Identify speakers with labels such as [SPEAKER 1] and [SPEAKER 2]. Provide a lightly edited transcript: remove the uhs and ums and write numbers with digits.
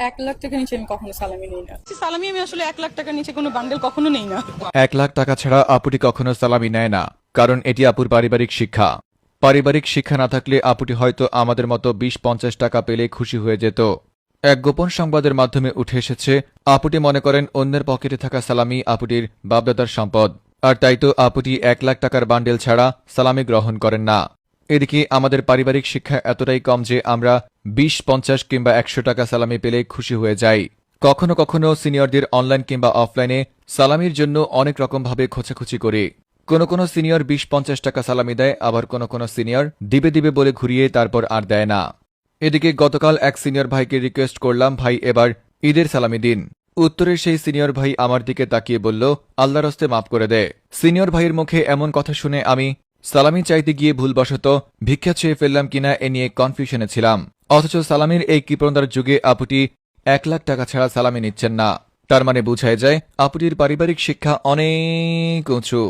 [SPEAKER 1] 1 লাখ টাকা নিচে আমি কখনো সালামি নেই না। সালামি আমি আসলে 1 লাখ টাকার নিচে কোনো বান্ডেল কখনো নেই না।
[SPEAKER 2] 1 লাখ টাকা ছাড়া আপুটি কখনো সালামি নেয় না, কারণ এটি আপুর পারিবারিক শিক্ষা। পারিবারিক শিক্ষা না থাকলে আপুটি হয়তো আমাদের মতো 20-50 টাকা পেলে খুশি হয়ে যেত। এক গোপন সংবাদের মাধ্যমে উঠে এসেছে, আপুটি মনে করেন অন্যের পকেটে থাকা সালামি আপুটির বাপদাদার সম্পদ, আর তাই তো আপুটি 1 লাখ টাকার বান্ডেল ছাড়া সালামি গ্রহণ করেন না। এদিকে আমাদের পারিবারিক শিক্ষা এতটাই কম যে আমরা 20-50 কিংবা 100 টাকা সালামি পেলে খুশি হয়ে যাই। কখনো কখনো সিনিয়রদের অনলাইন কিংবা অফলাইনে সালামির জন্য অনেক রকমভাবে খোঁচাখুচি করি। কোনো সিনিয়র 20-50 টাকা সালামি দেয়, আবার কোনো সিনিয়র দিবে দিবে বলে ঘুরিয়ে তারপর আর দেয় না। এদিকে গতকাল এক সিনিয়র ভাইকে রিকোয়েস্ট করলাম, ভাই এবার ঈদের সালামি দিন। উত্তরে সেই সিনিয়র ভাই আমার দিকে তাকিয়ে বলল, আল্লাহর হস্তে মাফ করে দে। সিনিয়র ভাইয়ের মুখে এমন কথা শুনে আমি সালামি চাইতে গিয়ে ভুলবশত ভিক্ষা চেয়ে ফেললাম কিনা এ নিয়ে কনফিউশনে ছিলাম। অথচ সালামির এই কৃপণতার যুগে আপুটি 1 লাখ টাকা ছাড়া সালামি নিচ্ছেন না। তার মানে বোঝাই যায় আপুটির পারিবারিক শিক্ষা অনেক উঁচু।